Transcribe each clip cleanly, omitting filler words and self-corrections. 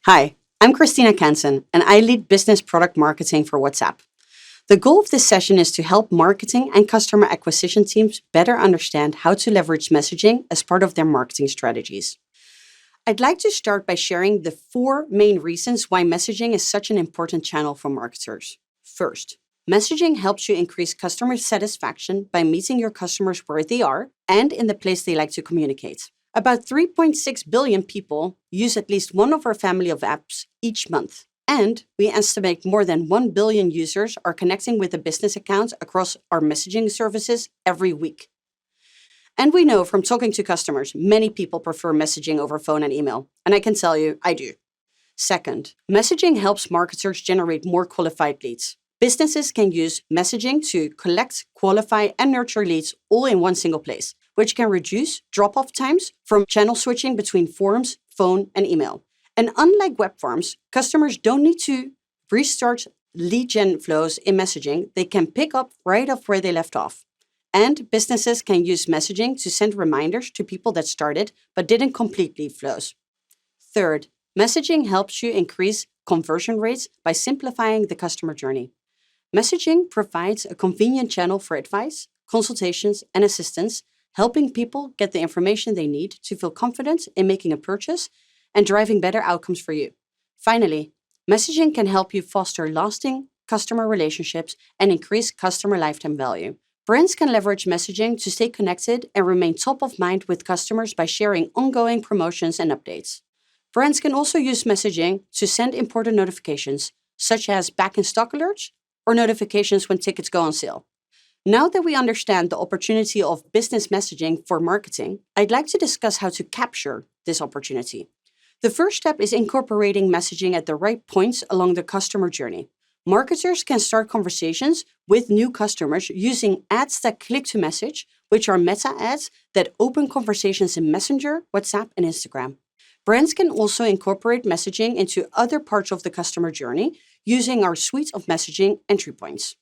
Hi, I'm Christina Kansen, and I lead business product marketing for WhatsApp. The goal of this session is to help marketing and customer acquisition teams better understand how to leverage messaging as part of their marketing strategies. I'd like to start by sharing the 4 main reasons why messaging is such an important channel for marketers. First, messaging helps you increase customer satisfaction by meeting your customers where they are and in the place they like to communicate. About 3.6 billion people use at least one of our family of apps each month. And we estimate more than 1 billion users are connecting with a business account across our messaging services every week. And we know from talking to customers, many people prefer messaging over phone and email. And I can tell you, I do. Second, messaging helps marketers generate more qualified leads. Businesses can use messaging to collect, qualify, and nurture leads all in one single place, which can reduce drop-off times from channel switching between forms, phone, and email. And unlike web forms, customers don't need to restart lead gen flows in messaging. They can pick up right off where they left off. And businesses can use messaging to send reminders to people that started but didn't complete lead flows. Third, messaging helps you increase conversion rates by simplifying the customer journey. Messaging provides a convenient channel for advice, consultations, and assistance, helping people get the information they need to feel confident in making a purchase and driving better outcomes for you. Finally, messaging can help you foster lasting customer relationships and increase customer lifetime value. Brands can leverage messaging to stay connected and remain top of mind with customers by sharing ongoing promotions and updates. Brands can also use messaging to send important notifications, such as back-in-stock alerts or notifications when tickets go on sale. Now that we understand the opportunity of business messaging for marketing, I'd like to discuss how to capture this opportunity. The first step is incorporating messaging at the right points along the customer journey. Marketers can start conversations with new customers using ads that click to message, which are meta ads that open conversations in Messenger, WhatsApp, and Instagram. Brands can also incorporate messaging into other parts of the customer journey using our suite of messaging entry points.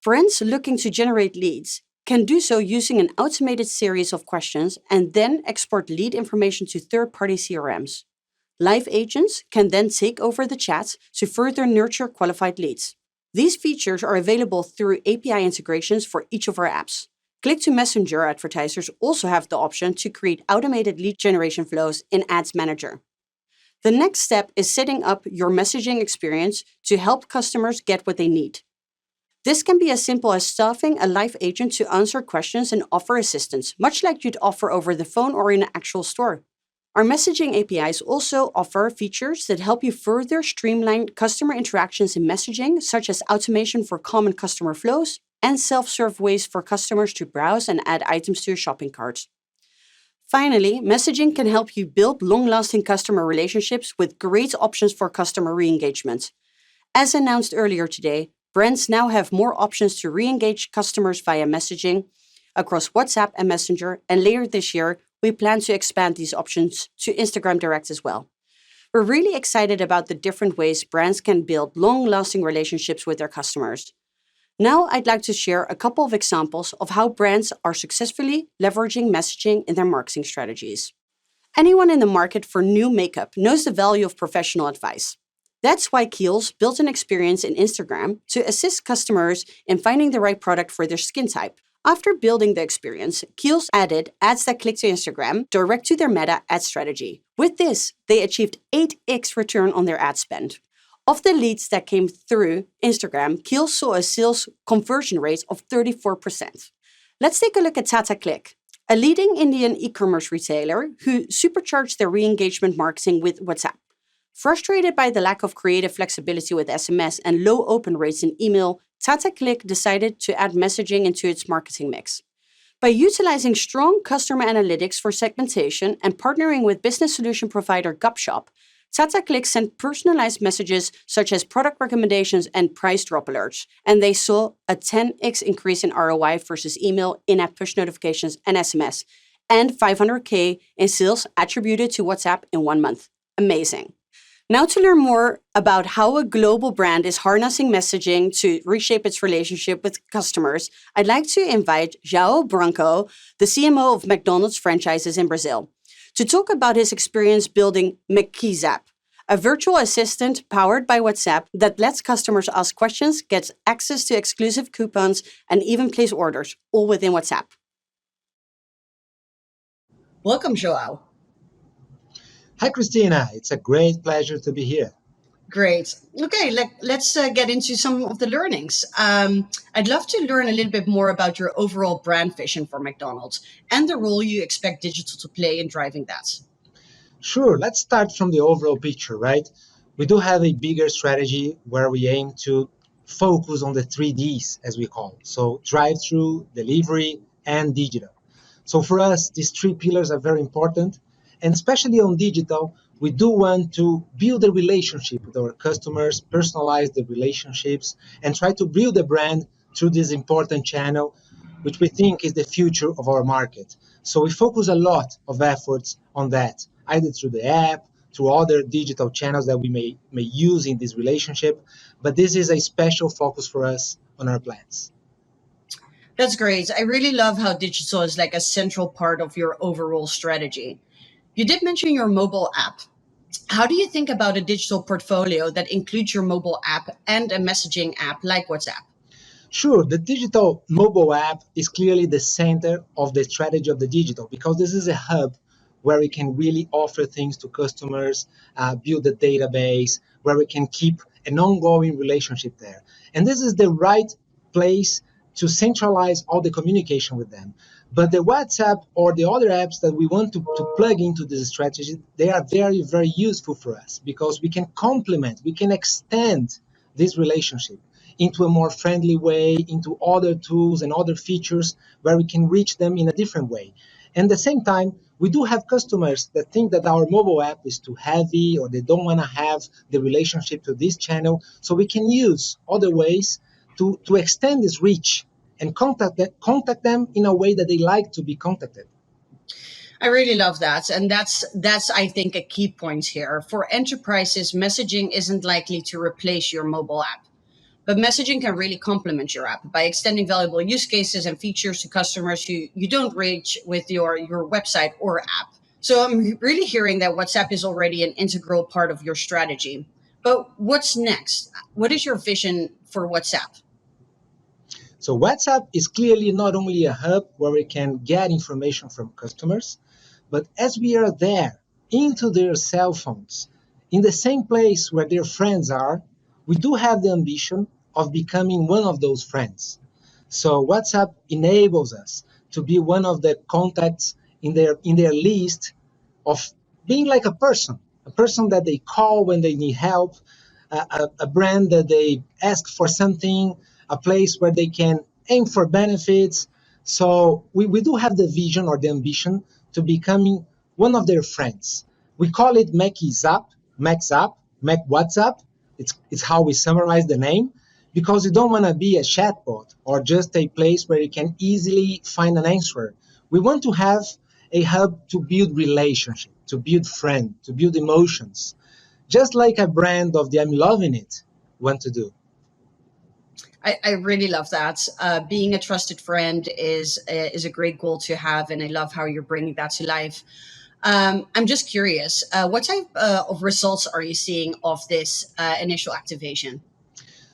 Brands looking to generate leads can do so using an automated series of questions and then export lead information to third-party CRMs. Live agents can then take over the chat to further nurture qualified leads. These features are available through API integrations for each of our apps. Click-to-Messenger advertisers also have the option to create automated lead generation flows in Ads Manager. The next step is setting up your messaging experience to help customers get what they need. This can be as simple as staffing a live agent to answer questions and offer assistance, much like you'd offer over the phone or in an actual store. Our messaging APIs also offer features that help you further streamline customer interactions in messaging, such as automation for common customer flows and self-serve ways for customers to browse and add items to your shopping carts. Finally, messaging can help you build long-lasting customer relationships with great options for customer re-engagement. As announced earlier today, brands now have more options to re-engage customers via messaging across WhatsApp and Messenger, and later this year, we plan to expand these options to Instagram Direct as well. We're really excited about the different ways brands can build long-lasting relationships with their customers. Now, I'd like to share a couple of examples of how brands are successfully leveraging messaging in their marketing strategies. Anyone in the market for new makeup knows the value of professional advice. That's why Kiehl's built an experience in Instagram to assist customers in finding the right product for their skin type. After building the experience, Kiehl's added ads that click to Instagram direct to their meta ad strategy. With this, they achieved 8x return on their ad spend. Of the leads that came through Instagram, Kiehl's saw a sales conversion rate of 34%. Let's take a look at Tata Click, a leading Indian e-commerce retailer who supercharged their re-engagement marketing with WhatsApp. Frustrated by the lack of creative flexibility with SMS and low open rates in email, Tata Click decided to add messaging into its marketing mix. By utilizing strong customer analytics for segmentation and partnering with business solution provider Gupshop, Tata Click sent personalized messages such as product recommendations and price drop alerts, and they saw a 10x increase in ROI versus email, in-app push notifications, and SMS, and $500K in sales attributed to WhatsApp in 1 month. Amazing. Now, to learn more about how a global brand is harnessing messaging to reshape its relationship with customers, I'd like to invite João Branco, the CMO of McDonald's franchises in Brazil, to talk about his experience building Mcdonald, A virtual assistant powered by WhatsApp that lets customers ask questions, gets access to exclusive coupons, and even place orders, all within WhatsApp. Welcome, Joao. Hi, Christina. It's a great pleasure to be here. Great. Okay, let's get into some of the learnings. I'd love to learn a little bit more about your overall brand vision for McDonald's and the role you expect digital to play in driving that. Sure, let's start from the overall picture, right? We do have a bigger strategy where we aim to focus on the 3Ds, as we call it. So, drive through, delivery, and digital. So, for us, these three pillars are very important. And especially on digital, we do want to build a relationship with our customers, personalize the relationships, and try to build a brand through this important channel, which we think is the future of our market. So we focus a lot of efforts on that, either through the app, through other digital channels that we may use in this relationship. But this is a special focus for us on our plans. That's great. I really love how digital is like a central part of your overall strategy. You did mention your mobile app. How do you think about a digital portfolio that includes your mobile app and a messaging app like WhatsApp? Sure, the digital mobile app is clearly the center of the strategy of the digital because this is a hub where we can really offer things to customers, build a database, where we can keep an ongoing relationship there. And this is the right place to centralize all the communication with them. But the WhatsApp or the other apps that we want to plug into this strategy, they are very, very useful for us because we can complement, we can extend this relationship into a more friendly way, into other tools and other features where we can reach them in a different way. And at the same time, we do have customers that think that our mobile app is too heavy or they don't want to have the relationship to this channel. So we can use other ways to extend this reach and contact them in a way that they like to be contacted. I really love that. And that's I think a key point here. For enterprises, messaging isn't likely to replace your mobile app. But messaging can really complement your app by extending valuable use cases and features to customers who you don't reach with your website or app. So I'm really hearing that WhatsApp is already an integral part of your strategy. But what's next? What is your vision for WhatsApp? So WhatsApp is clearly not only a hub where we can get information from customers, but as we are there into their cell phones, in the same place where their friends are, we do have the ambition of becoming one of those friends. So WhatsApp enables us to be one of the contacts in their list of being like a person that they call when they need help, a brand that they ask for something, a place where they can aim for benefits. So we do have the vision or the ambition to becoming one of their friends. We call it MacZap, Mac WhatsApp. It's how we summarize the name because you don't want to be a chatbot or just a place where you can easily find an answer. We want to have a hub to build relationship, to build friend, to build emotions, just like a brand of the I'm loving it want to do. I really love that. Being a trusted friend is a great goal to have, and I love how you're bringing that to life. I'm just curious, what type of results are you seeing of this initial activation?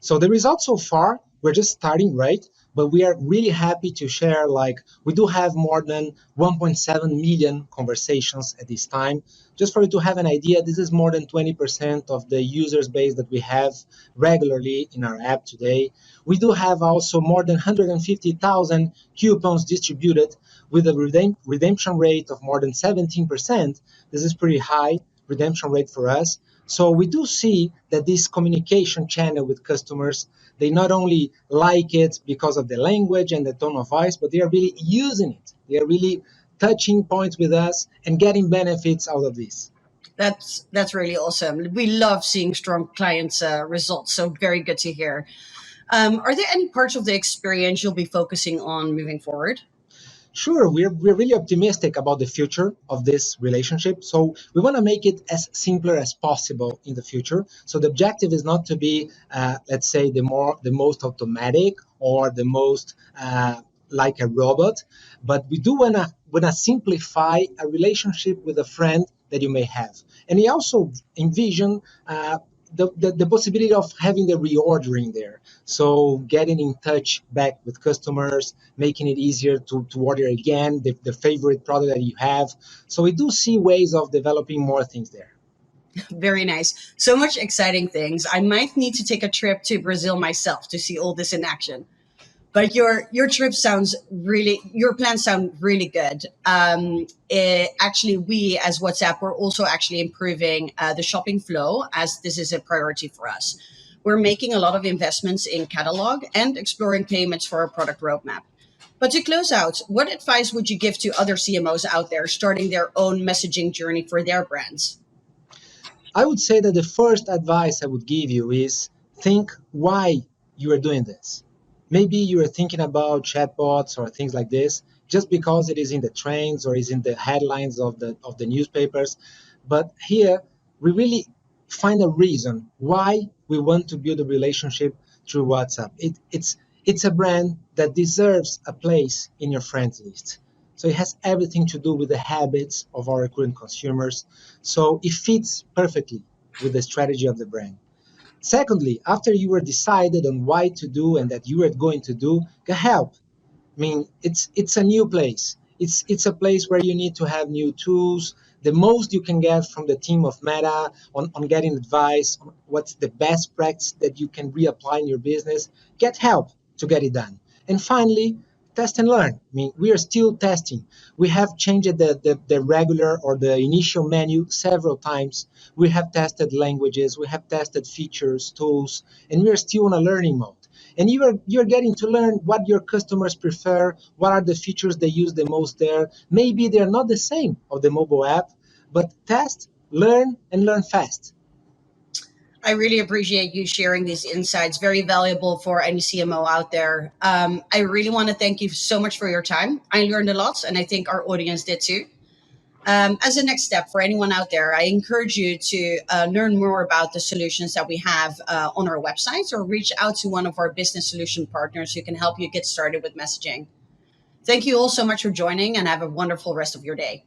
So the results so far, we're just starting, right? But we are really happy to share, like, we do have more than 1.7 million conversations at this time. Just for you to have an idea, this is more than 20% of the users base that we have regularly in our app today. We do have also more than 150,000 coupons distributed with a redemption rate of more than 17%. This is pretty high redemption rate for us. So we do see that this communication channel with customers, they not only like it because of the language and the tone of voice, but they are really using it. They are really touching points with us and getting benefits out of this. That's really awesome. We love seeing strong clients' results, so very good to hear. Are there any parts of the experience you'll be focusing on moving forward? Sure, we're really optimistic about the future of this relationship. So we want to make it as simpler as possible in the future. So the objective is not to be, let's say, the most automatic or the most like a robot, but we do want to simplify a relationship with a friend that you may have. And we also envision the possibility of having the reordering there. So getting in touch back with customers, making it easier to order again the favorite product that you have. So we do see ways of developing more things there. Very nice. So much exciting things. I might need to take a trip to Brazil myself to see all this in action. But your trip sounds really, your plans sound really good. Actually, we as WhatsApp, we're also actually improving the shopping flow, as this is a priority for us. We're making a lot of investments in catalog and exploring payments for our product roadmap. But to close out, what advice would you give to other CMOs out there starting their own messaging journey for their brands? I would say that the first advice I would give you is think why you are doing this. Maybe you are thinking about chatbots or things like this just because it is in the trends or is in the headlines of the newspapers. But here we really find a reason why we want to build a relationship through WhatsApp. It's a brand that deserves a place in your friends list. So it has everything to do with the habits of our current consumers. So it fits perfectly with the strategy of the brand. Secondly, after you were decided on why to do and that you were going to do, get help. I mean, it's a new place. It's a place where you need to have new tools. The most you can get from the team of Meta on getting advice on what's the best practice that you can reapply in your business. Get help to get it done. And finally, test and learn. I mean, we are still testing. We have changed the regular or the initial menu several times. We have tested languages, we have tested features, tools, and we are still in a learning mode. And you're getting to learn what your customers prefer, what are the features they use the most there. Maybe they're not the same of the mobile app, but test, learn, and learn fast. I really appreciate you sharing these insights. Very valuable for any CMO out there. I really want to thank you so much for your time. I learned a lot, and I think our audience did too. As a next step for anyone out there, I encourage you to learn more about the solutions that we have on our website or reach out to one of our business solution partners who can help you get started with messaging. Thank you all so much for joining and have a wonderful rest of your day.